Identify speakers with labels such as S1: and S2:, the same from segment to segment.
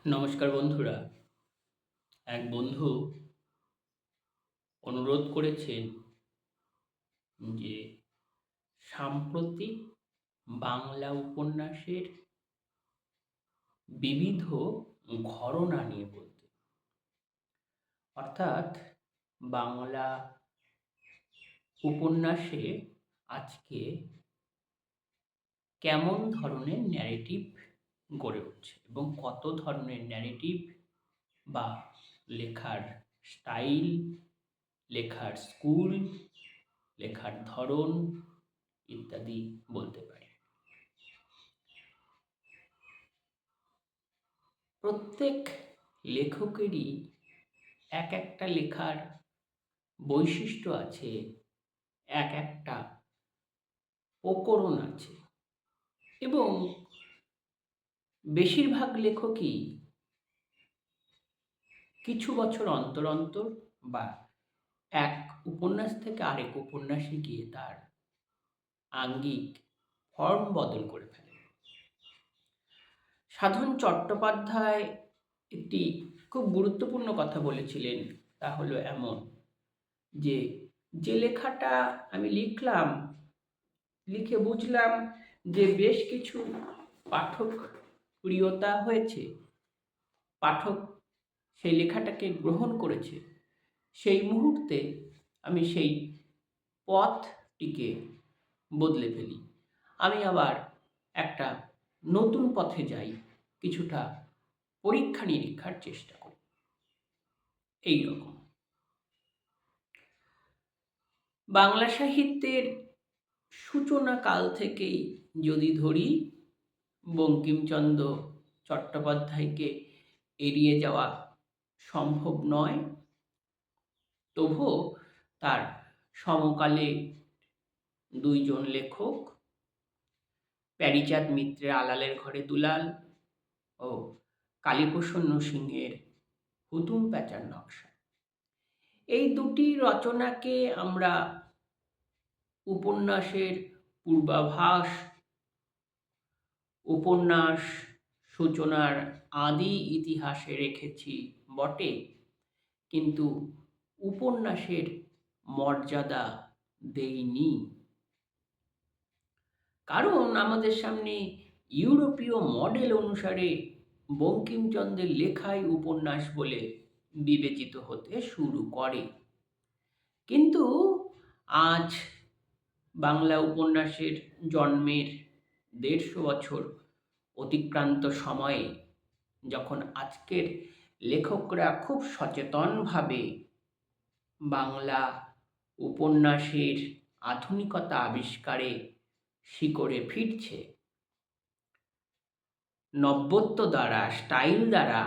S1: নমস্কার বন্ধুরা। এক বন্ধু অনুরোধ করেছেন যে সাম্প্রতিক বাংলা উপন্যাসের বিবিধ ঘরনা নিয়ে বলতে। অর্থাৎ বাংলা উপন্যাসে আজকে কেমন ধরনের ন্যারেটিভ গড়ে উঠছে এবং কত ধরনের ন্যারেটিভ বা লেখার স্টাইল, লেখার স্কুল, লেখার ধরন ইত্যাদি বলতে পারি। প্রত্যেক লেখকেরই এক একটা লেখার বৈশিষ্ট্য আছে, এক একটা প্রকরণ আছে এবং বেশিরভাগ লেখকই কিছু বছর অন্তর অন্তর বা এক উপন্যাস থেকে আরেক উপন্যাসে গিয়ে তার আঙ্গিক ফর্ম বদল করে ফেলে। সাধন চট্টোপাধ্যায় একটি খুব গুরুত্বপূর্ণ কথা বলেছিলেন, তা হলো এমন যে যে লেখাটা আমি লিখলাম, লিখে বুঝলাম যে বেশ কিছু পাঠক প্রিয়তা হয়েছে, পাঠক সেই লেখাটাকে গ্রহণ করেছে, সেই মুহূর্তে আমি সেই পথটিকে বদলে ফেলি। আমি আবার একটা নতুন পথে যাই, কিছুটা পরীক্ষা নিরীক্ষার চেষ্টা করি। এই রকম বাংলা সাহিত্যের সূচনা কাল থেকেই যদি ধরি, বঙ্কিমচন্দ্র চট্টোপাধ্যায়কে এড়িয়ে যাওয়া সম্ভব নয়। তবুও তার সমকালে দুইজন লেখক, প্যারীচাঁদ মিত্রের আলালের ঘরে দুলাল ও কালীপ্রসন্ন সিংহের হুতুম প্যাঁচার নকশা, এই দুটি রচনাকে আমরা উপন্যাসের পূর্বাভাস, উপন্যাস সূচনার আদি ইতিহাসে রেখেছি বটে, কিন্তু উপন্যাসের মর্যাদা দেইনি। কারণ আমাদের সামনে ইউরোপীয় মডেল অনুসারে বঙ্কিমচন্দ্রের লেখাই উপন্যাস বলে বিবেচিত হতে শুরু করে। কিন্তু আজ বাংলা উপন্যাসের জন্মের ১৫০ বছর অতিক্রান্ত সময়ে, যখন আজকের লেখকরা খুব সচেতনভাবে বাংলা উপন্যাসের আধুনিকতা আবিষ্কারে শিকড়ে ফিরছে, নব্যত্ব দ্বারা, স্টাইল দ্বারা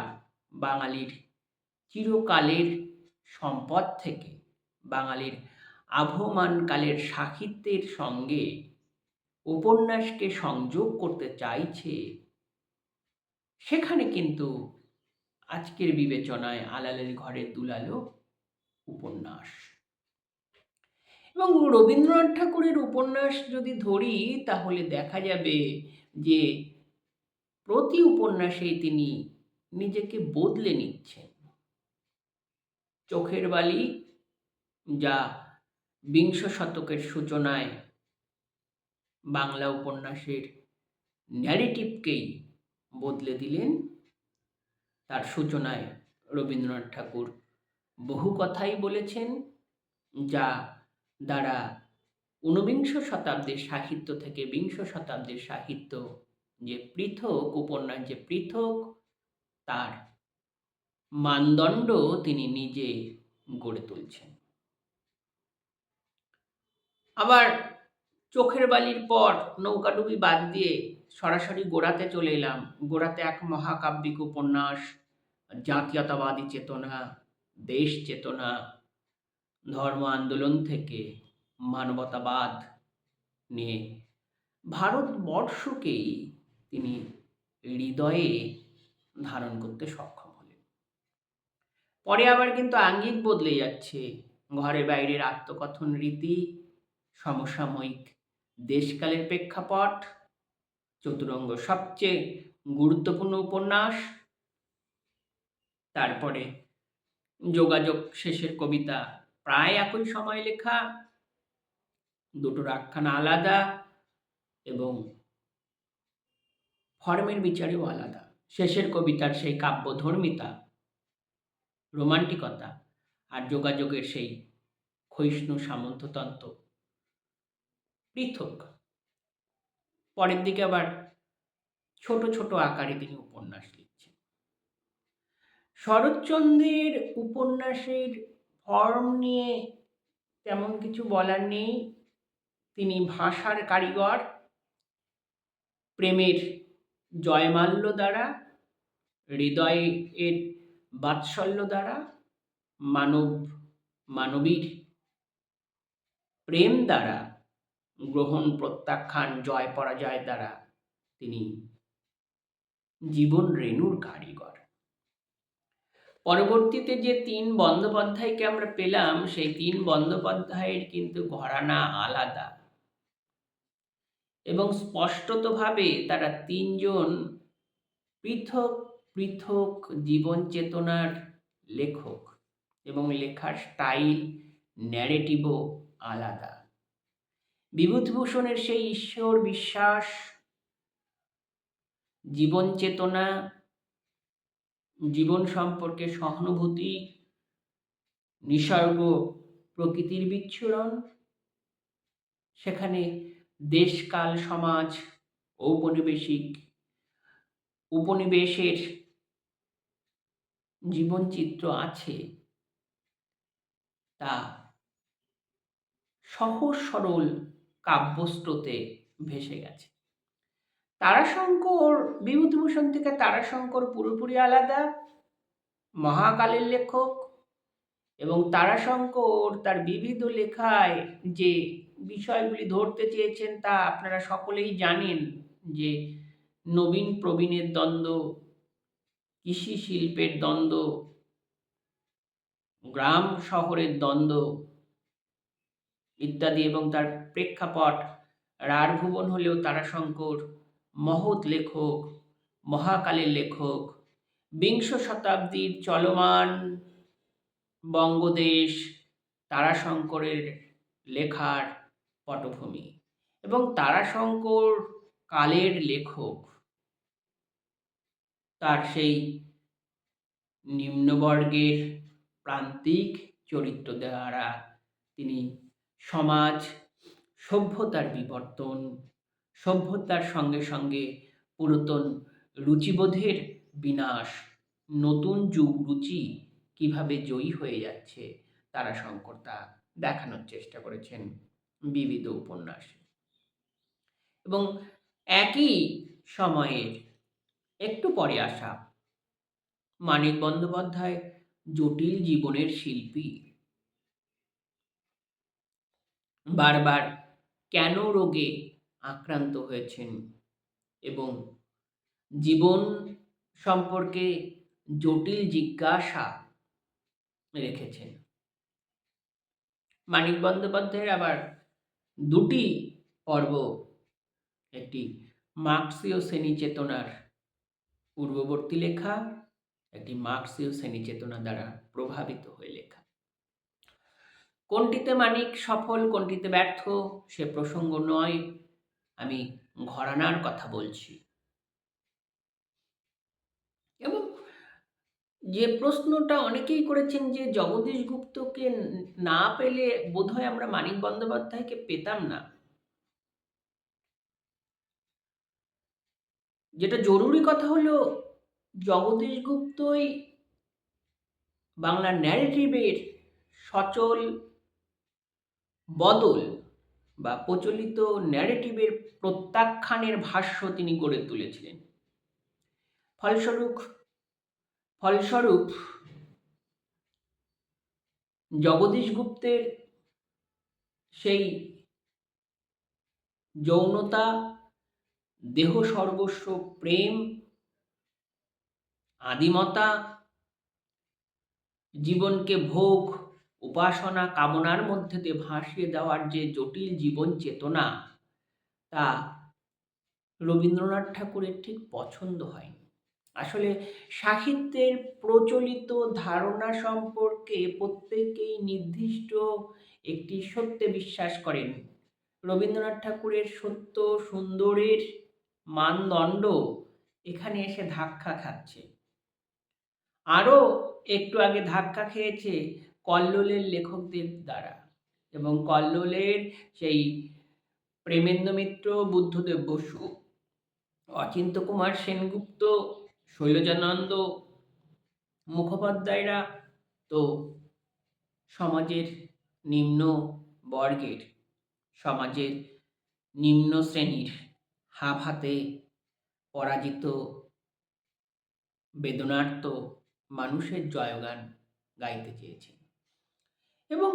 S1: বাঙালির চিরকালের সম্পদ থেকে বাঙালির আবহমানকালের সাহিত্যের সঙ্গে উপন্যাসকে সংযোগ করতে চাইছে, সেখানে কিন্তু আজকের বিবেচনায় আলালের ঘরে দুলালও উপন্যাস। এবং রবীন্দ্রনাথ ঠাকুরের উপন্যাস যদি ধরি, তাহলে দেখা যাবে যে প্রতি উপন্যাসেই তিনি নিজেকে বদলে নিচ্ছেন। চোখের বালি, যা বিংশ শতকের সূচনায় বাংলা উপন্যাসের ন্যারেটিভকেই বদলে দিলেন, তার সূচনায় রবীন্দ্রনাথ ঠাকুর বহু কথাই বলেছেন, যা দ্বারা ঊনবিংশ শতাব্দীর সাহিত্য থেকে বিংশ শতাব্দীর সাহিত্য যে পৃথক, উপন্যাস যে পৃথক, তার মানদণ্ড তিনি নিজে গড়ে তুলছেন। আবার চোখের বালির পর নৌকাডুবি বাদ দিয়ে সরাসরি গোড়াতে চলে এলাম। গোড়াতে এক মহাকাব্যিক উপন্যাস, জাতীয়তাবাদী চেতনা, দেশ চেতনা, ধর্ম আন্দোলন থেকে মানবতাবাদ নিয়ে ভারতবর্ষকেই তিনি হৃদয়ে ধারণ করতে সক্ষম হলেন। পরে আবার কিন্তু আঙ্গিক বদলে যাচ্ছে, ঘরে বাইরের আত্মকথন রীতি, সমসাময়িক দেশকালের প্রেক্ষাপট, চতুরঙ্গ সবচেয়ে গুরুত্বপূর্ণ উপন্যাস, তারপরে যোগাযোগ শেষের কবিতা প্রায় একই সময় লেখা, দুটোর আখ্যান আলাদা এবং ফর্মের বিচারেও আলাদা। শেষের কবিতার সেই কাব্যধর্মিতা, রোমান্টিকতা, আর যোগাযোগের সেই ক্ষয়িষ্ণু সামন্ততন্ত্র পৃথক। পরের দিকে আবার ছোট ছোট আকারে তিনি উপন্যাস লিখছেন। শরৎচন্দ্রের উপন্যাসের ফর্ম নিয়ে তেমন কিছু বলার নেই। তিনি ভাষার কারিগর, প্রেমের জয়মাল্য দ্বারা, হৃদয়ের বাৎসল্য দ্বারা, মানবীর প্রেম দ্বারা, গ্রহণ প্রত্যাখ্যান জয় পরাজয় দ্বারা তিনি জীবন রেণুর কারিগর। পরবর্তীতে যে ৩ বন্দ্যোপাধ্যায়কে আমরা পেলাম, সেই ৩ বন্দ্যোপাধ্যায়ের কিন্তু ঘরানা আলাদা এবং স্পষ্টতভাবে তারা ৩ জন পৃথক পৃথক জীবন চেতনার লেখক এবং লেখার স্টাইল, ন্যারেটিভও আলাদা। বিভূতিভূষণের সেই ঈশ্বর বিশ্বাস, জীবন চেতনা, জীবন সম্পর্কে সহানুভূতি, নিসর্গ প্রকৃতির বিচ্ছুরণ, সেখানে দেশকাল সমাজ উপনিবেশের জীবনচিত্র আছে, তা সহজ সরল কাব্যস্রোতে ভেসে গেছে। তারাশঙ্কর, বিভূতিভূষণ থেকে তারাশঙ্কর পুরোপুরি আলাদা, মহাকালের লেখক, এবং তারাশঙ্কর তার বিবিধ লেখায় যে বিষয়গুলি ধরতে চেয়েছেন তা আপনারা সকলেই জানেন, যে নবীন প্রবীণের দ্বন্দ্ব, কৃষি শিল্পের দ্বন্দ্ব, গ্রাম শহরের দ্বন্দ্ব ইত্যাদি। এবং তার প্রেক্ষাপট রাঢ়ভুবন হলেও তারাশঙ্কর মহৎ লেখক, মহাকালের লেখক, বিংশ শতাব্দীর চলমান বঙ্গদেশ তারাশঙ্করের লেখার পটভূমি, এবং তারাশঙ্কর কালের লেখক। তার সেই নিম্নবর্গের প্রান্তিক চরিত্র দ্বারা তিনি সমাজ সভ্যতার বিবর্তন, সভ্যতার সঙ্গে সঙ্গে পুরাতন রুচিবোধের বিনাশ, নতুন যুগ রুচি কিভাবে জয়ী হয়ে যাচ্ছে তারাশঙ্কর তা দেখানোর চেষ্টা করেছেন বিবিধ উপন্যাসে। এবং একই সময়ের একটু পরে আসা মানিক বন্দ্যোপাধ্যায় জটিল জীবনের শিল্পী, বারবার কেন রোগে আক্রান্ত হয়েছেন এবং জীবন সম্পর্কে জটিল জিজ্ঞাসা রেখেছেন। মানিক বন্দ্যোপাধ্যায়ের আবার 2টি পর্ব, একটি মার্ক্সীয় শ্রেণী চেতনার পূর্ববর্তী লেখা, একটি মার্ক্সীয় শ্রেণী চেতনা দ্বারা প্রভাবিত হয়ে লেখা। কোনটিতে মানিক সফল, কোনটিতে ব্যর্থ, সে প্রসঙ্গ নয়, আমি ঘরানার কথা বলছি। এবং যে প্রশ্নটা অনেকেই করেছেন যে জগদীশ গুপ্তকে না পেলে বোধহয় আমরা মানিক বন্দ্যোপাধ্যায়কে পেতাম না। যেটা জরুরি কথা হলো, জগদীশ গুপ্তই বাংলা ন্যারেটিভের সচল বদল বা প্রচলিত ন্যারেটিভের প্রত্যাখ্যানের ভাষ্য তিনি গড়ে তুলেছিলেন। ফলস্বরূপ জগদীশ গুপ্তের সেই যৌনতা, দেহ সর্বস্ব প্রেম, আদিমতা, জীবনকে ভোগ, উপাসনা, কামনার মধ্যে দিয়ে ভাসিয়ে দেওয়ার যে জটিল জীবন চেতনা, তা রবীন্দ্রনাথ ঠাকুরের ঠিক পছন্দ হয়নি। আসলে সাহিত্যের প্রচলিত ধারণা সম্পর্কে প্রত্যেকেই নির্দিষ্ট একটি সত্যে বিশ্বাস করেন। রবীন্দ্রনাথ ঠাকুরের সত্য সুন্দরের মানদণ্ড এখানে এসে ধাক্কা খাচ্ছে। আরও একটু আগে ধাক্কা খেয়েছে কল্লোলের লেখকদের দ্বারা, এবং কল্লোলের সেই প্রেমেন্দ্র মিত্র, বুদ্ধদেব বসু, অচিন্ত্য কুমার সেনগুপ্ত, শৈলজানন্দ মুখোপাধ্যায়রা তো সমাজের নিম্ন বর্গের, সমাজের নিম্ন শ্রেণীর হাত হাতে পরাজিত বেদনার্ত মানুষের জয়গান গাইতে চেয়েছেন। এবং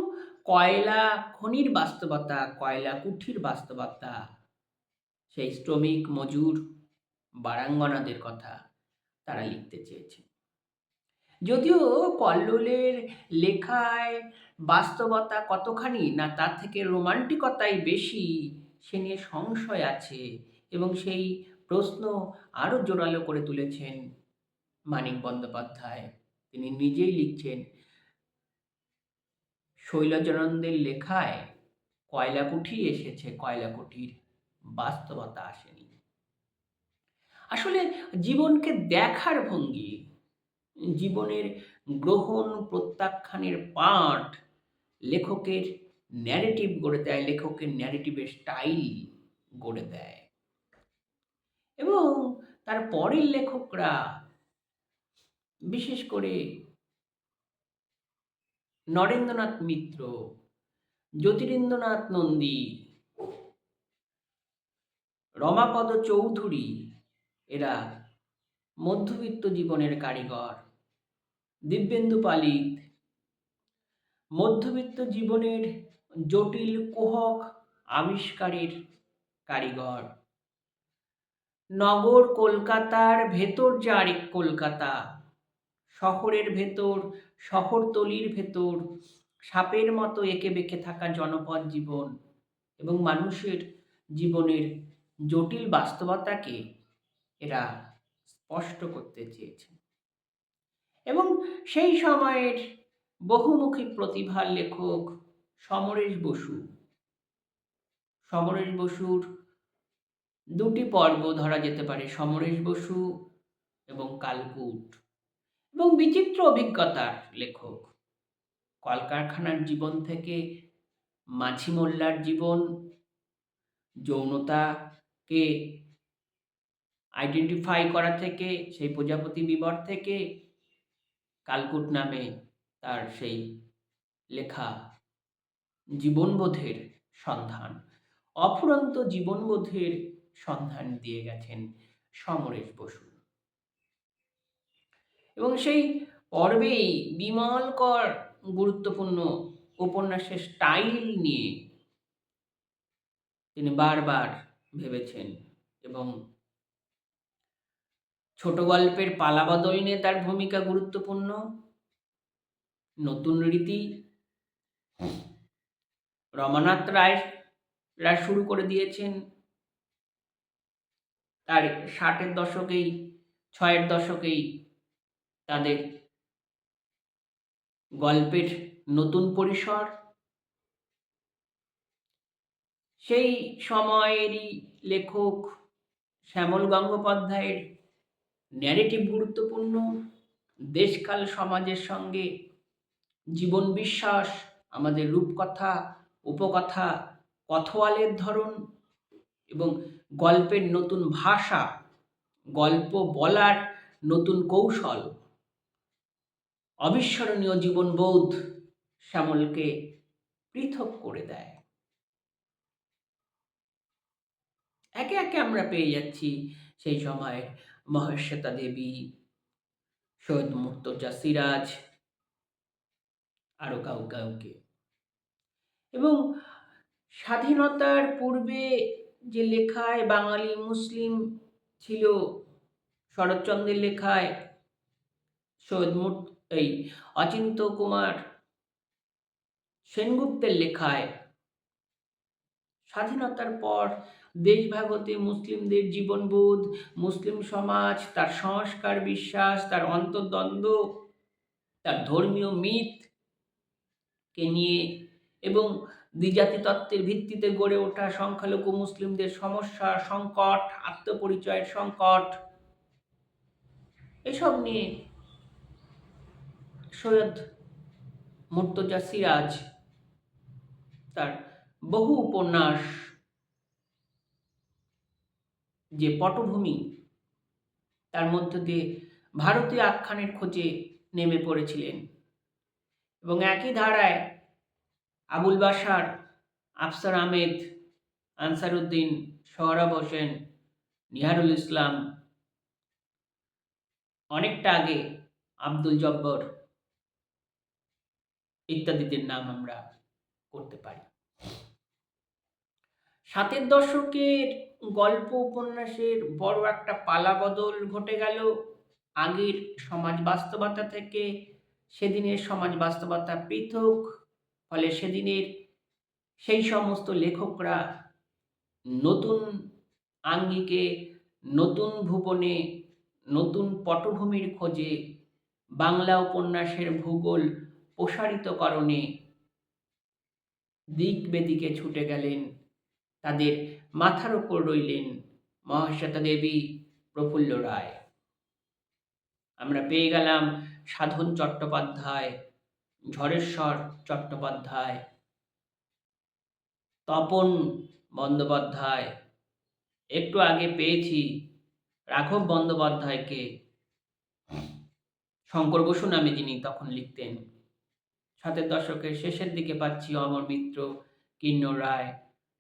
S1: কয়লা খনির বাস্তবতা, কয়লা কুঠির বাস্তবতা, সেই শ্রমিক মজুর বারাঙ্গনাদের কথা তারা লিখতে চেয়েছেন। যদিও কল্লোলের লেখায় বাস্তবতা কতখানি না তার থেকে রোমান্টিকতাই বেশি, সে নিয়ে সংশয় আছে, এবং সেই প্রশ্ন আরও জোরালো করে তুলেছেন মানিক বন্দ্যোপাধ্যায়। তিনি নিজেই লিখছেন, শৈলজানন্দের লেখায় কয়লাকুঠি এসেছে, কয়লাকুঠির বাস্তবতা আসেনি। আসলে জীবনকে দেখার ভঙ্গি, জীবনের গ্রহণ প্রত্যাখ্যানের পাঠ লেখকের ন্যারেটিভ গড়ে দেয়, লেখকের ন্যারেটিভের স্টাইল গড়ে দেয়। এবং তার পরের লেখকরা, বিশেষ করে নরেন্দ্রনাথ মিত্র, জ্যোতিরিন্দ্রনাথ নন্দী, রমাপদ চৌধুরী, এরা মধ্যবিত্ত জীবনের কারিগর। দিব্যেন্দু পালিত মধ্যবিত্ত জীবনের জটিল কুহক আবিষ্কারের কারিগর। নগর কলকাতার ভেতর যে আরেক কলকাতা, শহরের ভেতর, শহরতলির ভেতর সাপের মতো এঁকে বেঁকে থাকা জনপদ জীবন এবং মানুষের জীবনের জটিল বাস্তবতাকে এরা স্পষ্ট করতে চেয়েছে। এবং সেই সময়ের বহুমুখী প্রতিভার লেখক সমরেশ বসু, সমরেশ বসুর দুটি পর্ব ধরা যেতে পারে, সমরেশ বসু এবং কালকুট, এবং বিচিত্র অভিজ্ঞতার লেখক। কলকারখানার জীবন থেকে মাঝি মোল্লার জীবন, যৌনতাকে আইডেন্টিফাই করা থেকে, সেই প্রজাপতি বিবর থেকে কালকুট নামে তার সেই লেখা জীবনবোধের সন্ধান, অফুরন্ত জীবনবোধের সন্ধান দিয়ে গেছেন সমরেশ বসু। এবং সেই পর্বেই বিমলকর গুরুত্বপূর্ণ উপন্যাসের স্টাইল নিয়ে তিনি বারবার ভেবেছেন, এবং ছোট গল্পের পালাবদল নিয়ে তার ভূমিকা গুরুত্বপূর্ণ। নতুন রীতি রমানাথ রায়রা শুরু করে দিয়েছেন তার 60-এর দশকেই, 60-এর দশকেই তাদের গল্পের নতুন পরিসর। সেই সময়েরই লেখক শ্যামল গঙ্গোপাধ্যায়ের ন্যারেটিভ গুরুত্বপূর্ণ। দেশকাল সমাজের সঙ্গে জীবন বিশ্বাস, আমাদের রূপকথা, উপকথা, কথোয়ালের ধরন এবং গল্পের নতুন ভাষা, গল্প বলার নতুন কৌশল, অবিস্মরণীয় জীবনবোধ শ্যামলকে পৃথক করে দেয়। একে একে আমরা পেয়ে যাচ্ছি সেই সময় মহেশ্বেতা দেবী, সৈয়দ মুর্তজা সিরাজ, আরও কাউকে। এবং স্বাধীনতার পূর্বে যে লেখায় বাঙালি মুসলিম ছিল, শরৎচন্দ্রের লেখায়, অচিন্ত্য কুমার সেনগুপ্তের লেখায় স্বাধীনতার পর দেশভাগ হতে মুসলিমদের জীবনবোধ, মুসলিম সমাজ, তার সংস্কার বিশ্বাস, তার অন্তর্দ্বন্দ্ব, তার ধর্মীয় মিথকে নিয়ে এবং দ্বিজাতি তত্ত্বের ভিত্তিতে গড়ে ওঠা সংখ্যালঘু মুসলিমদের সমস্যা, সংকট, আত্মপরিচয়ের সংকট, এসব নিয়ে সৈয়দ মুর্তজা সিরাজ তার বহু উপন্যাস, যে পটভূমি, তার মধ্য দিয়ে ভারতীয় আখ্যানের খোঁজে নেমে পড়েছিলেন। এবং একই ধারায় আবুল বাশার, আফসার আহমেদ, আনসারউদ্দিন, সোহরাব হোসেন, নিহারুল ইসলাম, অনেকটা আগে আব্দুল জব্বর ইত্যাদিদের নাম আমরা করতে পারি। 60-এর দশকের গল্প উপন্যাসের বড় একটা পালাবদল ঘটে গেল। আগের সমাজ বাস্তবতা থেকে সেদিনের সমাজ বাস্তবতা পৃথক। ফলে সেদিনের সেই সমস্ত লেখকরা নতুন আঙ্গিকে, নতুন ভুবনে, নতুন পটভূমির খোঁজে বাংলা উপন্যাসের ভূগোল প্রসারিতকরণে দিক বেদিকে ছুটে গেলেন। তাদের মাথার ওপর রইলেন মহাশ্বেতা দেবী, প্রফুল্ল রায়। আমরা পেয়ে গেলাম সাধন চট্টোপাধ্যায়, ঝড়েশ্বর চট্টোপাধ্যায়, তপন বন্দ্যোপাধ্যায়, একটু আগে পেয়েছি রাঘব বন্দ্যোপাধ্যায়কে, শঙ্কর বসু নামে যিনি তখন লিখতেন। 60-এর দশকের শেষের দিকে পাচ্ছি অমর মিত্র, কিন্নর রায়,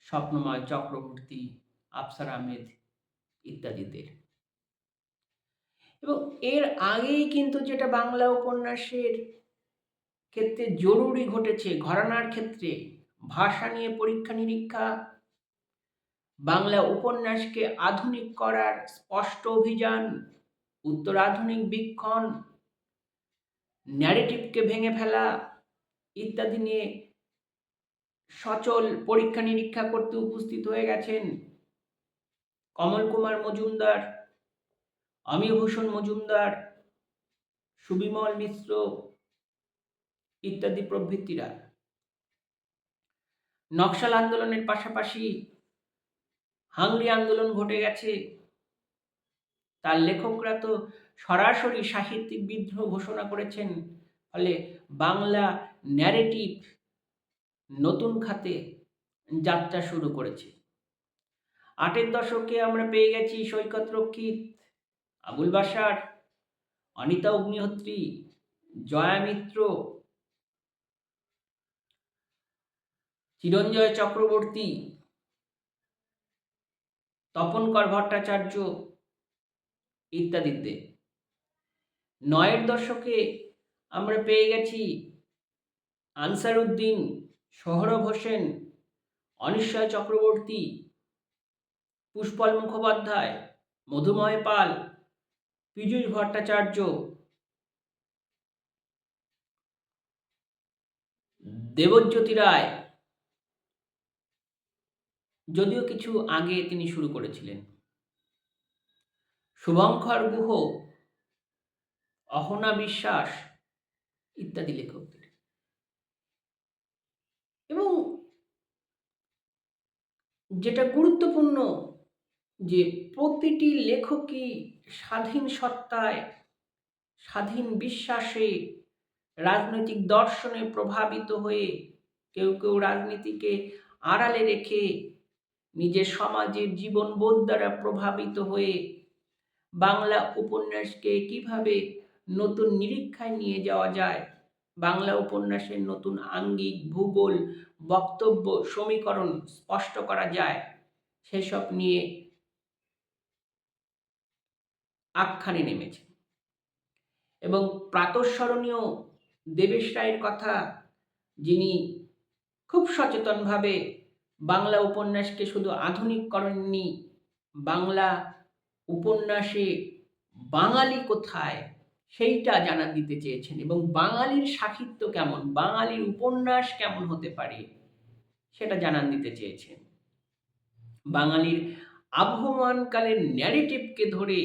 S1: স্বপ্নময় চক্রবর্তী, আফসার আহমেদ ইত্যাদিদের। এবং এর আগেই কিন্তু যেটা বাংলা উপন্যাসের ক্ষেত্রে জরুরি ঘটেছে, ঘরানার ক্ষেত্রে ভাষা নিয়ে পরীক্ষা নিরীক্ষা, বাংলা উপন্যাসকে আধুনিক করার স্পষ্ট অভিযান, উত্তরাধুনিক বীক্ষণ, ন্যারেটিভকে ভেঙে ফেলা ইত্যাদি নিয়ে সচল পরীক্ষা নিরীক্ষা করতে উপস্থিত হয়ে গেছেন কমল কুমার মজুমদার, অমিয়ভূষণ মজুমদার, সুবিমল মিশ্র ইত্যাদি প্রভৃতিরা। নকশাল আন্দোলনের পাশাপাশি হাংরি আন্দোলন ঘটে গেছে। তার লেখকরা তো সরাসরি সাহিত্যিক বিদ্রোহ ঘোষণা করেছেন। ফলে বাংলা ন্যারেটিভ নতুন খাতে যাত্রা শুরু করেছে। 8-এর দশকে আমরা পেয়ে গেছি সৈকত রক্ষিত, আবুল বাশার, অনিতা অগ্নিহোত্রী, জয়া মিত্র, চিরঞ্জয় চক্রবর্তী, তপনকর ভট্টাচার্য ইত্যাদিতে। 9-এর দশকে আমরা পেয়ে গেছি আনসারউদ্দিন, সোহরাব হোসেন, অনিশ্বর চক্রবর্তী, পুষ্পল মুখোপাধ্যায়, মধুময় পাল, পীযূষ ভট্টাচার্য, দেবজ্যোতি রায়, যদিও কিছু আগে তিনি শুরু করেছিলেন, শুভঙ্কর গুহ, অহনা বিশ্বাস ইত্যাদি লেখকদের। এবং যেটা গুরুত্বপূর্ণ, যে প্রতিটি লেখকই স্বাধীন সত্তায়, স্বাধীন বিশ্বাসে, রাজনৈতিক দর্শনে প্রভাবিত হয়ে, কেউ কেউ রাজনীতিকে আড়ালে রেখে নিজের সমাজের জীবনবোধ দ্বারা প্রভাবিত হয়ে বাংলা উপন্যাসকে কিভাবে নতুন নিরীক্ষায় নিয়ে যাওয়া যায়, বাংলা উপন্যাসের নতুন আঙ্গিক, ভূগোল, বক্তব্য, সমীকরণ স্পষ্ট করা যায়, সেসব নিয়ে আখ্যানে নেমেছে। এবং প্রাতঃস্মরণীয় দেবেশ রায়ের কথা, যিনি খুব সচেতনভাবে বাংলা উপন্যাসকে শুধু আধুনিক করেননি, বাংলা উপন্যাসে বাঙালি কোথায় সেইটা জানান দিতে চেয়েছেন। এবং বাঙালির সাহিত্য কেমন, বাঙালির উপন্যাস কেমন হতে পারে সেটা জানান দিতে চেয়েছেন। বাঙালির আবহমানকালের ন্যারেটিভকে ধরে,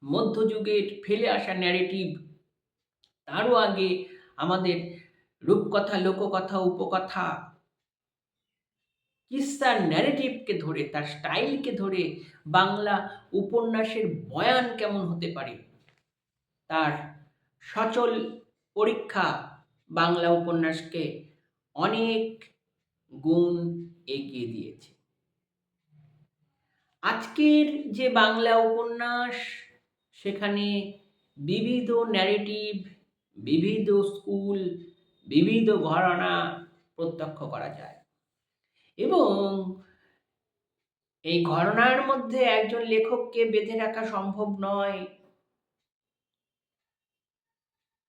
S1: মধ্যযুগের ফেলে আসা ন্যারেটিভ, তারও আগে আমাদের রূপকথা, লোককথা, উপকথা, কিস্সার ন্যারেটিভকে ধরে, তার স্টাইলকে ধরে বাংলা উপন্যাসের বয়ান কেমন হতে পারে তার সচল পরীক্ষা বাংলা উপন্যাসকে অনেক গুণ এগিয়ে দিয়েছে। আজকের যে বাংলা উপন্যাস, সেখানে বিবিধ ন্যারেটিভ, বিবিধ স্কুল, বিবিধ ঘরানা প্রত্যক্ষ করা যায় এবং এই ঘরানার মধ্যে একজন লেখককে বেঁধে রাখা সম্ভব নয়।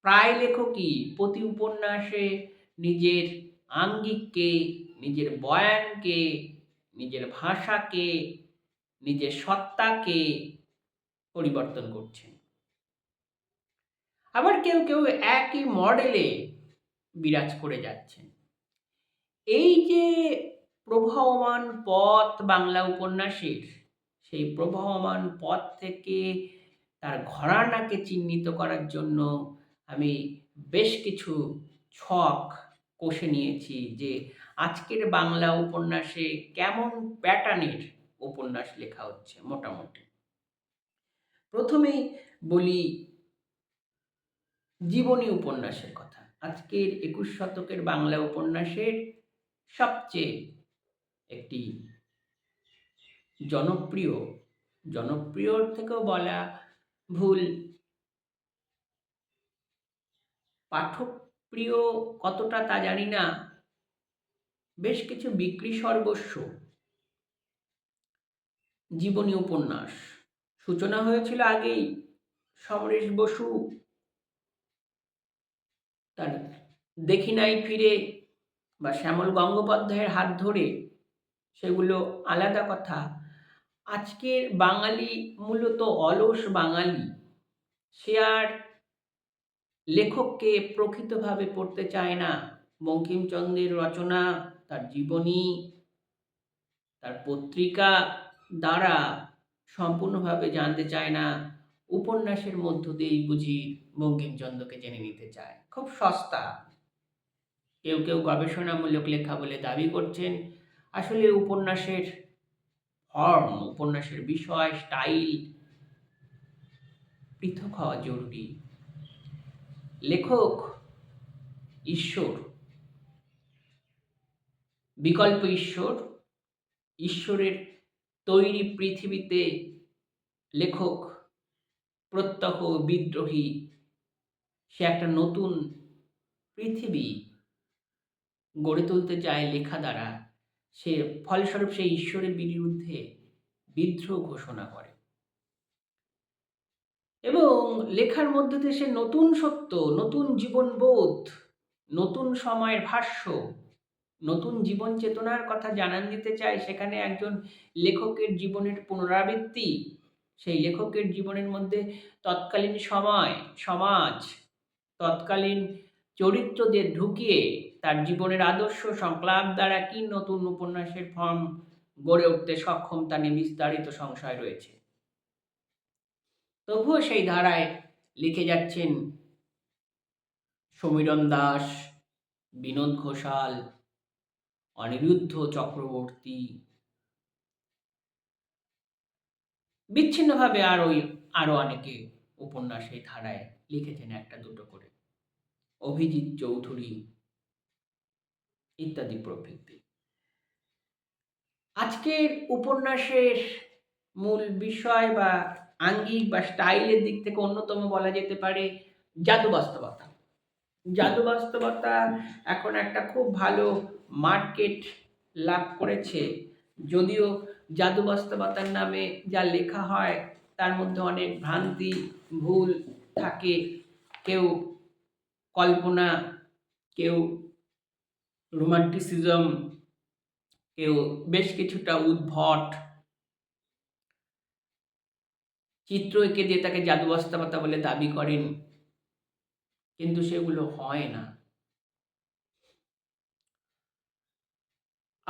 S1: প্রায় লেখকই প্রতি উপন্যাসে নিজের আঙ্গিককে, নিজের বয়ানকে, নিজের ভাষাকে, নিজের সত্তাকে পরিবর্তন করছেন। আবার কেউ কেউ একই মডেলে বিরাজ করে যাচ্ছেন। এই যে প্রবাহমান পথ বাংলা উপন্যাসের, সেই প্রবাহমান পথ থেকে তার ঘরানাকে চিহ্নিত করার জন্য আমি বেশ কিছু ছক কষে নিয়েছি যে আজকের বাংলা উপন্যাসে কেমন প্যাটার্নের উপন্যাস লেখা হচ্ছে। মোটামুটি প্রথমেই বলি জীবনী উপন্যাসের কথা। আজকের ২১ শতকের বাংলা উপন্যাসের সবচেয়ে একটি জনপ্রিয়র থেকেও বলা ভুল, পাঠকপ্রিয় কতটা তা জানি না, বেশ কিছু বিক্রি সর্বস্ব জীবনী উপন্যাস। সূচনা হয়েছিল আগেই, সমরেশ বসু তার দেখি নাই ফিরে বা শ্যামল গঙ্গোপাধ্যায়ের হাত ধরে, সেগুলো আলাদা কথা। আজকের বাঙালি মূলত অলস বাঙালি, সে আর লেখককে প্রকৃতভাবে পড়তে চায় না। বঙ্কিমচন্দ্রের রচনা, তার জীবনী, তার পত্রিকা দ্বারা সম্পূর্ণভাবে জানতে চায় না। উপন্যাসের মধ্য দিয়েই বুঝি বঙ্কিমচন্দ্রকে জেনে নিতে চায়। খুব সস্তা। কেউ কেউ গবেষণামূলক লেখা বলে দাবি করছেন। আসলে উপন্যাসের ফর্ম, উপন্যাসের বিষয়, স্টাইল পৃথক হওয়া জরুরি। লেখক ঈশ্বর, বিকল্প ঈশ্বর। ঈশ্বরের তৈরি পৃথিবীতে লেখক প্রত্যহ বিদ্রোহী। সে একটা নতুন পৃথিবী গড়ে তুলতে চায় লেখা দ্বারা। সে ফলস্বরূপ সেই ঈশ্বরের বিরুদ্ধে বিদ্রোহ ঘোষণা করে এবং লেখার মধ্যে দিয়ে সে নতুন সত্য, নতুন জীবনবোধ, নতুন সময়ের ভাষ্য, নতুন জীবন চেতনার কথা জানান দিতে চায়। সেখানে একজন লেখকের জীবনের পুনরাবৃত্তি, সেই লেখকের জীবনের মধ্যে তৎকালীন সময়, সমাজ, তৎকালীন চরিত্রদের ঢুকিয়ে তার জীবনের আদর্শ সংলাপ দ্বারা কি নতুন উপন্যাসের ফর্ম গড়ে উঠতে সক্ষম তা নিয়ে বিস্তারিত সংশয় রয়েছে। তবুও সেই ধারায় লিখে যাচ্ছেন সমীরণ দাস, বিনোদ ঘোষাল, অনিরুদ্ধ চক্রবর্তী, বিচ্ছিন্নভাবে আরো অনেকে উপন্যাস এই ধারায় লিখেছেন একটা দুটো করে, অভিজিৎ চৌধুরী ইত্যাদি প্রভৃতি। আজকের উপন্যাসের মূল বিষয় বা আঙ্গিক বা স্টাইলের দিক থেকে অন্যতম বলা যেতে পারে জাদু বাস্তবতা। জাদু বাস্তবতা এখন একটা খুব ভালো মার্কেট লাভ করেছে। যদিও জাদু বাস্তবতার নামে যা লেখা হয় তার মধ্যে অনেক ভ্রান্তি, ভুল থাকে। কেউ কল্পনা, কেউ রোমান্টিসিজম, কেউ বেশ কিছুটা উদ্ভট চিত্র এঁকে দিয়ে তাকে জাদু বাস্তবতা বলে দাবি করেন, কিন্তু সেগুলো হয় না।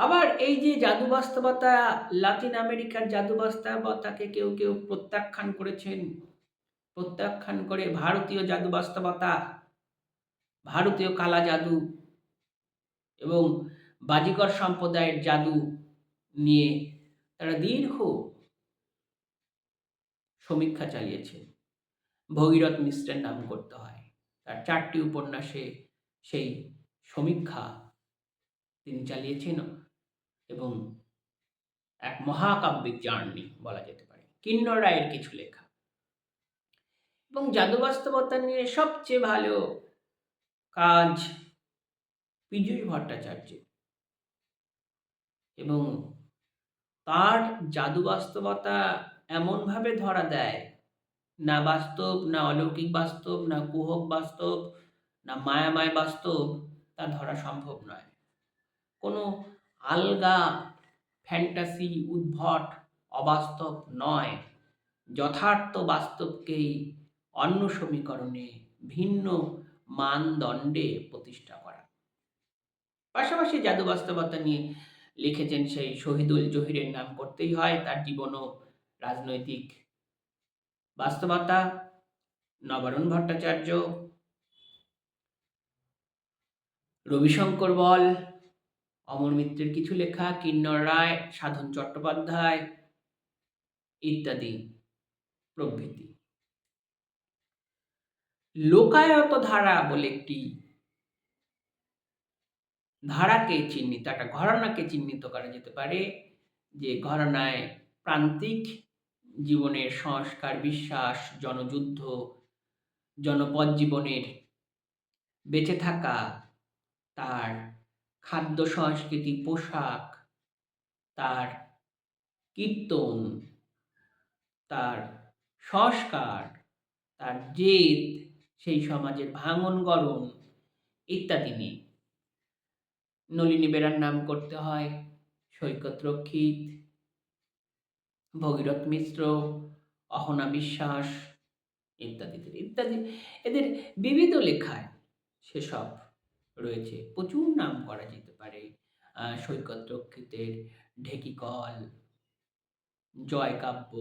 S1: আবার এই যে জাদু বাস্তবতা, লাতিন আমেরিকার জাদু বাস্তবতাকে কেউ কেউ প্রত্যাখ্যান করেছেন। প্রত্যাখ্যান করে ভারতীয় জাদু বাস্তবতা, ভারতীয় কালা জাদু এবং বাজিকর সম্প্রদায়ের জাদু নিয়ে তারা দীর্ঘ সমীক্ষা চালিয়েছে। ভগীরথ মিশ্রের নাম করতে হয়। তার 4টি উপন্যাসে সেই সমীক্ষা তিনি চালিয়েছেন এবং এক মহাকাব্যিক জার্নি বলা যেতে পারে। কিন্নর রায়ের কিছু লেখা এবং জাদু বাস্তবতা নিয়ে সবচেয়ে ভালো কাজ পীযূষ ভট্টাচার্যের, এবং তার জাদু বাস্তবতা এমনভাবে ধরা দেয়, না বাস্তব, না অলৌকিক বাস্তব, না কুহক বাস্তব, না মায়াময় বাস্তব, তা ধরা সম্ভব নয়। কোনো আলগা ফ্যান্টাসি, উদ্ভট, অবাস্তব নয়। যথার্থ বাস্তবকেই অন্য সমীকরণে ভিন্ন মানদণ্ডে প্রতিষ্ঠা করা। পাশাপাশি জাদু বাস্তবতা নিয়ে লিখেছেন সেই শহীদুল জহিরের নাম করতেই হয়। তার জীবন ও রাজনৈতিক বাস্তবতা, নবারুণ ভট্টাচার্য, রবিশঙ্কর বল, অমর মিত্রের কিছু লেখা, কিন্নর রায়, সাধন চট্টোপাধ্যায় ইত্যাদি প্রভৃতি। লোকায়ত ধারা বলে একটি ধারাকে চিহ্নিত, একটা ঘরানাকে চিহ্নিত করা যেতে পারে, যে ঘরানায় প্রান্তিক জীবনের সংস্কার, বিশ্বাস, জনযুদ্ধ, জনপদ জীবনের বেঁচে থাকা, তার খাদ্য সংস্কৃতি, পোশাক, তার কীর্তন, তার সংস্কার, তার জেদ, সেই সমাজের ভাঙন গড়ন ইত্যাদি নিয়ে নলিনী বেরার নাম করতে হয়, সৈকত রক্ষিত, ভগীরথ মিশ্র, অহনা বিশ্বাস ইত্যাদি ইত্যাদি, এদের বিবিধ লেখায় সেসব রয়েছে। প্রচুর নাম করা যেতে পারে। সৈকত রক্ষিতের ঢেকিকল, জয়কাব্য,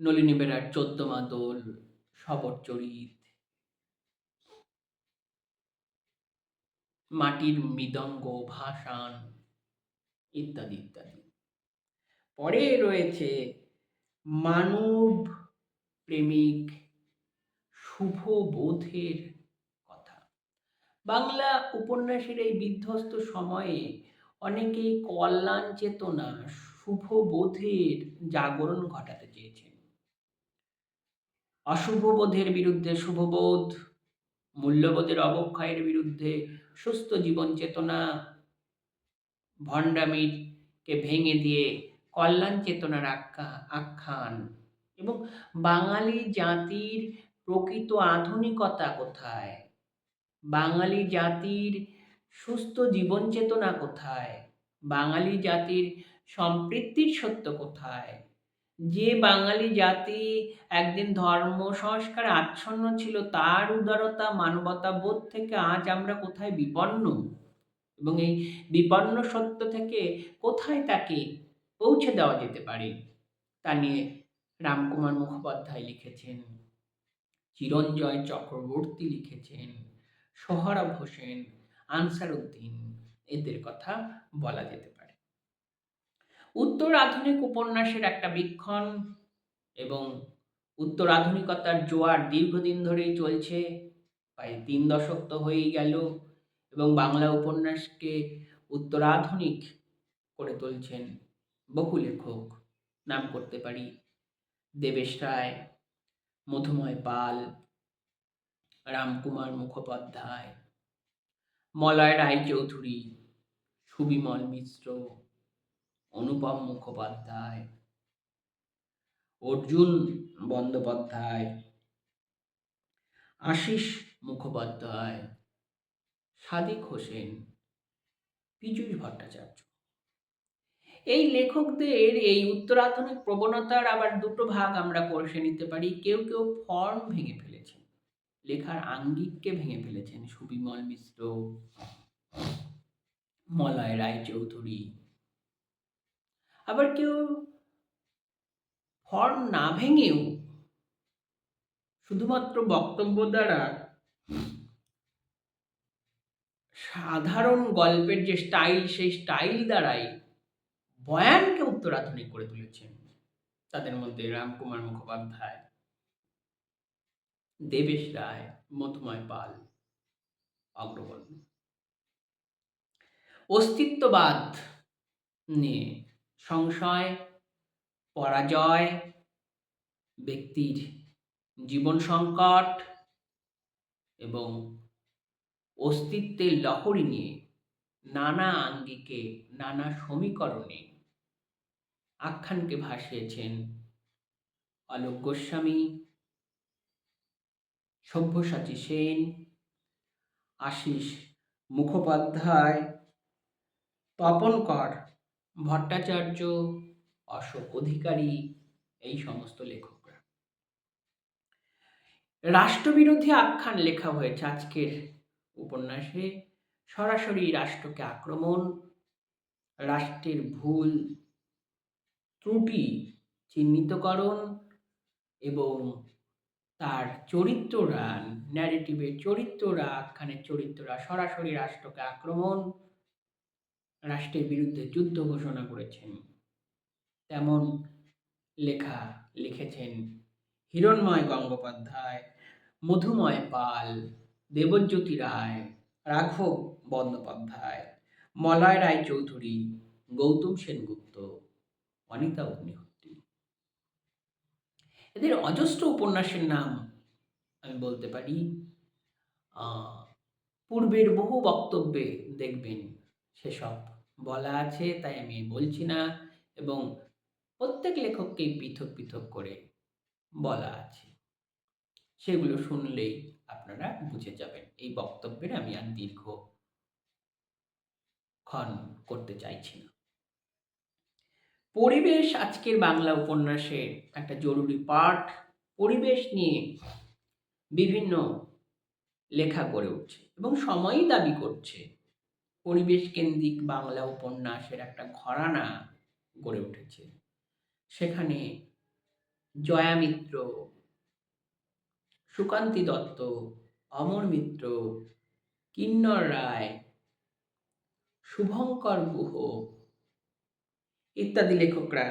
S1: নলিনী বেরার 14 মাদল, শবরচরিত, মাটির মৃদঙ্গ, ভাসান ইত্যাদি ইত্যাদি। পরে রয়েছে মানব প্রেমিক শুভ বোধের কথা। বাংলা উপন্যাসের এই বিধ্বস্ত সময়ে অনেকেই কল্যাণ চেতনা, শুভ বোধের জাগরণ ঘটাতে চেয়েছেন। অশুভ বোধের বিরুদ্ধে শুভবোধ, মূল্যবোধের অবক্ষয়ের বিরুদ্ধে সুস্থ জীবন চেতনা, ভণ্ডামিকে ভেঙে দিয়ে কল্যাণ চেতনার আখ্যান, এবং বাঙালি জাতির প্রকৃত আধুনিকতা কোথায়, বাঙালি জাতির সুস্থ জীবন চেতনা কোথায়, বাঙালি জাতির সম্পৃক্তির সত্য কোথায়, যে বাঙালি জাতি একদিন ধর্ম সংস্কারে আচ্ছন্ন ছিল, তার উদারতা, মানবতা বোধ থেকে আজ আমরা কোথায় বিপন্ন, এবং এই বিপন্ন সত্য থেকে কোথায় তাকে পৌঁছে দেওয়া যেতে পারে, তা নিয়ে রামকুমার মুখোপাধ্যায় লিখেছেন, চিরঞ্জয় চক্রবর্তী লিখেছেন, সোহরাব হোসেন, আনসার উদ্দিন, এদের কথা বলা যেতে পারে। উত্তর আধুনিক উপন্যাসের একটা বীক্ষণ এবং উত্তর আধুনিকতার জোয়ার দীর্ঘদিন ধরেই চলছে, প্রায় 3 দশক তো হয়েই গেল, এবং বাংলা উপন্যাসকে উত্তরাধুনিক করে তুলছেন বহু লেখক। নাম করতে পারি দেবেশ রায়, মধুময় পাল, রামকুমার মুখোপাধ্যায়, মলয় রায়চৌধুরী, সুবিমল মিশ্র, অনুপম মুখোপাধ্যায়, অর্জুন বন্দ্যোপাধ্যায়, আশিস মুখোপাধ্যায়, সাদিক হোসেন, পীযূষ ভট্টাচার্য। এই লেখকদের এই উত্তরাধুনিক প্রবণতার আবার দুটো ভাগ আমরা করে নিতে পারি। কেউ কেউ ফর্ম ভেঙে ফেলেছেন, লেখার আঙ্গিককে ভেঙে ফেলেছেন, সুবিমল মিশ্র, মলয় রায়চৌধুরী। আবার কেউ ফর্ম না ভেঙেও শুধুমাত্র বক্তব্য দ্বারা সাধারণ গল্পের যে স্টাইল, সেই স্টাইল দ্বারাই বয়ানকে উত্তরাধুনিক করে তুলেছেন। তাদের মধ্যে রামকুমার মুখোপাধ্যায়, দেবেশ রায়, মধুময় পাল অগ্রগণ্য। অস্তিত্ববাদ নিয়ে সংশয়, পরাজয়, ব্যক্তির জীবন সংকট এবং অস্তিত্বের লহরী নিয়ে নানা আঙ্গিকে, নানা সমীকরণে আখ্যানকে ভাসিয়েছেন অলোক গোস্বামী, সব্যসাচী সেন, আশিস মুখোপাধ্যায়, তপনকর ভট্টাচার্য, অশোক অধিকারী, এই সমস্ত লেখকরা। রাষ্ট্রবিরোধী আখ্যান লেখা হয়েছে আজকের উপন্যাসে। সরাসরি রাষ্ট্রকে আক্রমণ, রাষ্ট্রের ভুল ত্রুটি চিহ্নিতকরণ এবং তার চরিত্ররা, ন্যারেটিভের চরিত্ররা, আখ্যানের চরিত্ররা সরাসরি রাষ্ট্রকে আক্রমণ, রাষ্ট্রের বিরুদ্ধে যুদ্ধ ঘোষণা করেছেন। তেমন লেখা লিখেছেন হিরণ্ময় গঙ্গোপাধ্যায়, মধুময় পাল, দেবজ্যোতি রায়, রাঘব বন্দ্যোপাধ্যায়, মলয় রায়চৌধুরী, গৌতম সেনগুপ্ত, অনিতা অগ্নিহোত্রী। এদের অজস্র উপন্যাসের নাম আমি বলতে পারি। পূর্বের বহু বক্তব্যে দেখবেন সেসব বলা আছে, তাই আমি বলছি না, এবং প্রত্যেক লেখককেই পৃথক পৃথক করে বলা আছে। সেগুলো শুনলেই আপনারা বুঝে যাবেন। এই বক্তব্যের আমি আর দীর্ঘক্ষণ করতে চাইছি না। পরিবেশ আজকের বাংলা উপন্যাসের একটা জরুরি পাঠ। পরিবেশ নিয়ে বিভিন্ন লেখা গড়ে উঠছে এবং সময়ই দাবি করছে পরিবেশ কেন্দ্রিক বাংলা উপন্যাসের একটা ঘরানা গড়ে উঠেছে। সেখানে জয়া মিত্র, সুকান্তি দত্ত, অমর মিত্র, কিন্নর রায়, শুভঙ্কর গুহ ইত্যাদি লেখকরা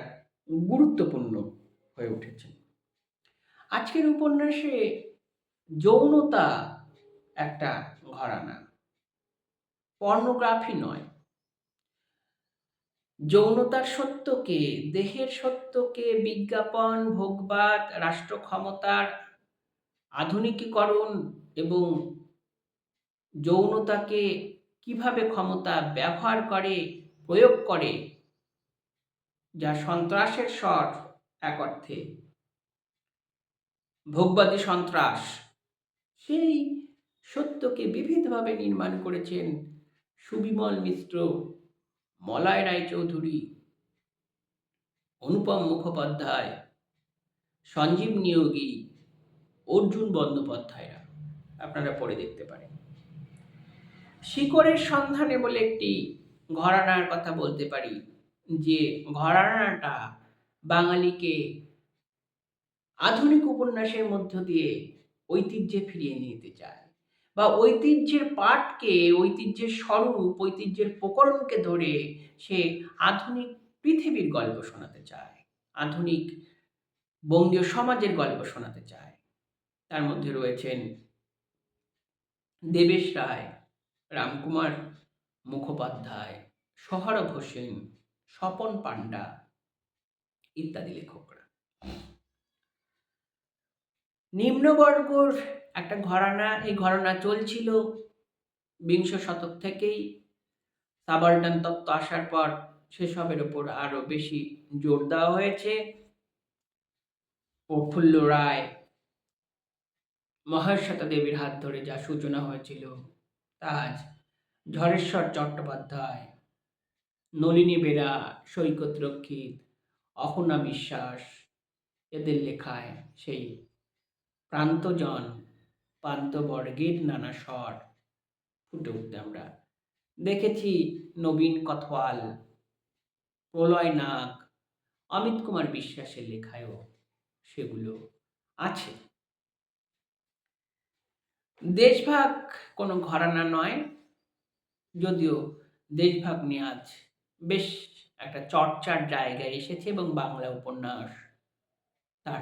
S1: গুরুত্বপূর্ণ হয়ে উঠেছেন। আজকের উপন্যাসে যৌনতা একটা ঘরানা, পর্নোগ্রাফি নয়। যৌনতার সত্যকে, দেহের সত্যকে বিজ্ঞাপন, ভোগবাদ, রাষ্ট্র ক্ষমতার আধুনিকীকরণ এবং যৌনতাকে কিভাবে ক্ষমতা ব্যবহার করে, প্রয়োগ করে, যা সন্ত্রাসের স্বর এক অর্থে, ভোগবাদী সন্ত্রাস, সেই সত্যকে বিবিধভাবে নির্মাণ করেছেন সুবিমল মিত্র, মলয় রায়চৌধুরী, অনুপম মুখোপাধ্যায়, সঞ্জীব নিয়োগী, অর্জুন বন্দ্যোপাধ্যায়রা। আপনারা পড়ে দেখতে পারেন। শিকড়ের সন্ধানে বলে একটি ঘরানার কথা বলতে পারি, যে ঘরানাটা বাঙালিকে আধুনিক উপন্যাসের মধ্য দিয়ে ঐতিহ্যে ফিরিয়ে নিতে চায়, বা ঐতিহ্যের পাঠকে, ঐতিহ্যের স্বরূপ, ঐতিহ্যের প্রকরণকে ধরে সে আধুনিক পৃথিবীর গল্প শোনাতে চায়, আধুনিক বঙ্গীয় সমাজের গল্প শোনাতে চায়। তার মধ্যে রয়েছেন দেবেশ রায়, রামকুমার মুখোপাধ্যায়, সোহরাব হোসেন, স্বপন পান্ডা ইত্যাদি লেখকরা। নিম্নবর্গর একটা ঘরানা, এই ঘরানা চলছিল বিংশ শতক থেকেই। সাবাল্টান তত্ত্ব আসার পর সেসবের ওপর আরো বেশি জোর দেওয়া হয়েছে। প্রফুল্ল রায়, মহাশ্বেতা দেবীর হাত ধরে যা সূচনা হয়েছিল, তা আজ ঝড়েশ্বর চট্টোপাধ্যায়, নলিনী বেরা, সৈকত রক্ষিত, অহনা বিশ্বাস এদের লেখায় সেই প্রান্তজন, প্রান্তবর্গের নানা স্বর ফুটে উঠতে আমরা দেখেছি নবীন কথওয়াল, প্রলয় নাগ, অমিত কুমার বিশ্বাসের লেখায়ও সেগুলো আছে। দেশভাগ কোনো ঘরানা নয়, যদিও দেশভাগ নিয়ে আজ বেশ একটা চর্চার জায়গায় এসেছে এবং বাংলা উপন্যাস তার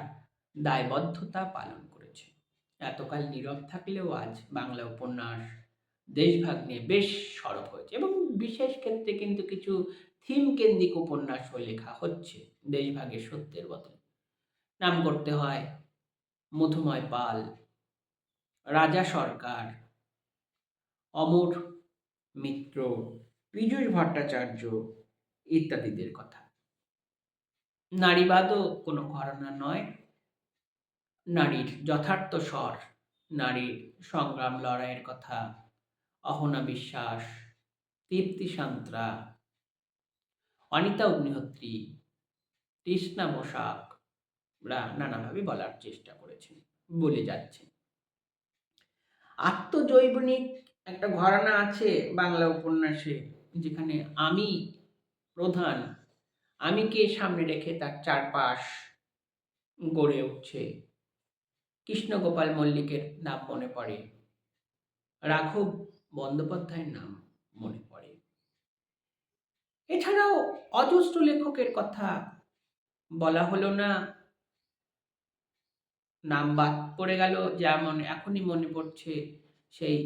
S1: দায়বদ্ধতা পালন করেছে। এতকাল নীরব থাকলেও আজ বাংলা উপন্যাস দেশভাগ নিয়ে বেশ সরব হয়েছে এবং বিশেষ ক্ষেত্রে কিন্তু কিছু থিম কেন্দ্রিক উপন্যাসও লেখা হচ্ছে দেশভাগের সত্যের বদলে। নাম করতে হয় মধুময় পাল, রাজা সরকার, অমর মিত্র, পীযূষ ভট্টাচার্য ইত্যাদিদের কথা। নারীবাদও কোনো ঘরানা নয়, নারীর যথার্থ স্বর, নারীর সংগ্রাম লড়াইয়ের কথা অহনা বিশ্বাস, তৃপ্তি সান্ত্রা, অনিতা অগ্নিহোত্রী, তৃষ্ণা বসাকরা নানাভাবে বলার চেষ্টা করেছেন, বলে যাচ্ছেন। আত্মজৈবনিক একটা ঘরানা আছে বাংলা উপন্যাসে, যেখানে আমি প্রধান, আমিকে সামনে রেখে তার চারপাশ গড়ে উঠছে। কৃষ্ণগোপাল মল্লিকের নাম মনে পড়ে, রাঘব বন্দ্যোপাধ্যায়ের নাম মনে পড়ে। এছাড়াও অজস্র লেখকের কথা বলা হলো না, নাম বাদ পড়ে গেল। যেমন এখনই মনে পড়ছে সেই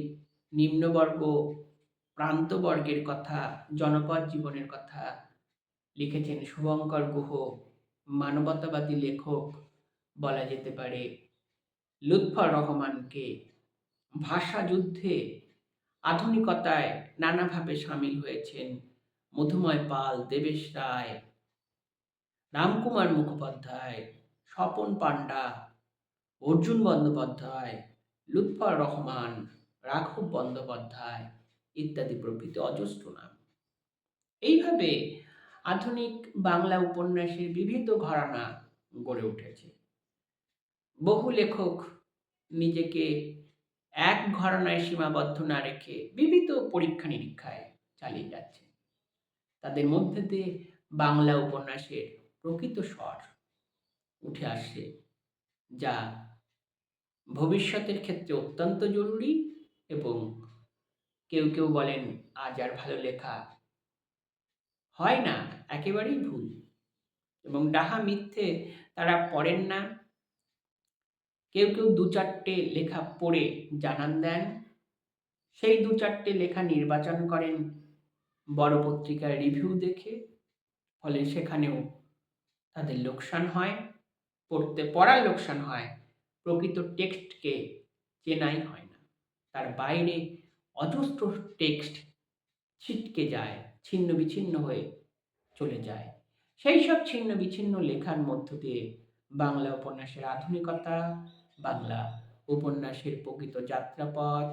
S1: নিম্নবর্গ প্রান্তবর্গের কথা, জনপদ জীবনের কথা লিখেছেন শুভঙ্কর গুহ, মানবতাবাদী লেখক বলা যেতে পারে লুৎফর রহমানকে। ভাষা যুদ্ধে আধুনিকতায় নানাভাবে সামিল হয়েছেন মধুময় পাল, দেবেশ রায়, রামকুমার মুখোপাধ্যায়, স্বপন পাণ্ডা, অর্জুন বন্দ্যোপাধ্যায়, লুৎফর রহমান, রাঘব বন্দ্যোপাধ্যায় ইত্যাদি প্রভৃতি অজস্র নাম। এইভাবে আধুনিক বাংলা উপন্যাসের বিবিধ ঘরানা গড়ে উঠেছে। বহু লেখক নিজেকে এক ঘরানায় সীমাবদ্ধ না রেখে বিবিধ পরীক্ষা নিরীক্ষায় চালিয়ে যাচ্ছে। তাদের মধ্যে দিয়ে বাংলা উপন্যাসের প্রকৃত স্বর উঠে আসছে, যা ভবিষ্যতের ক্ষেত্রে অত্যন্ত জরুরি। এবং কেউ কেউ বলেন আজ আর ভালো লেখা হয় না, একেবারেই ভুল এবং ডাহা মিথ্যে তারা পড়েন না। কেউ কেউ দু চারটে লেখা পড়ে জানান দেন, সেই দু চারটে লেখা নির্বাচন করেন বড় পত্রিকার রিভিউ দেখে, ফলে সেখানেও তাদের লোকসান হয়, পড়ার লোকসান হয়, প্রকৃত টেক্সটকে চেনাই হয় না। তার বাইরে অজস্র টেক্সট ছিটকে যায়, ছিন্ন বিচ্ছিন্ন হয়ে চলে যায়। সেই সব ছিন্ন বিচ্ছিন্ন লেখার মধ্য দিয়ে বাংলা উপন্যাসের আধুনিকতা, বাংলা উপন্যাসের প্রকৃত যাত্রাপথ,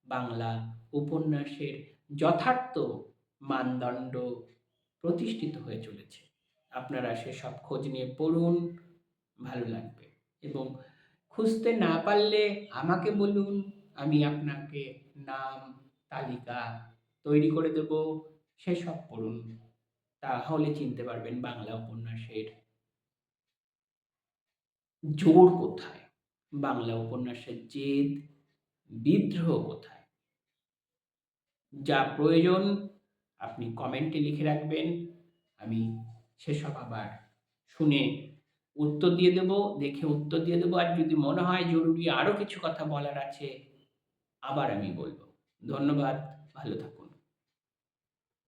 S1: বাংলা উপন্যাসের যথার্থ মানদণ্ড প্রতিষ্ঠিত হয়ে চলেছে। আপনারা সেসব খোঁজ নিয়ে পড়ুন, ভালো লাগবে। এবং খুঁজতে না পারলে আমাকে বলুন, আমি আপনাকে নাম তালিকা তৈরি করে দেব, সেসব পড়ুন। তাহলে চিনতে পারবেন বাংলা উপন্যাসের জোর কোথায়, বাংলা উপন্যাসের জেদ বিদ্রোহ কোথায়। যা প্রয়োজন আপনি কমেন্টে লিখে রাখবেন, আমি সেসব আবার শুনে উত্তর দিয়ে দেব, দেখে উত্তর দিয়ে দেবো। আর যদি মনে হয় জরুরি আরও কিছু কথা বলার আছে, আবার আমি বলবো। ধন্যবাদ, ভালো থাকুন।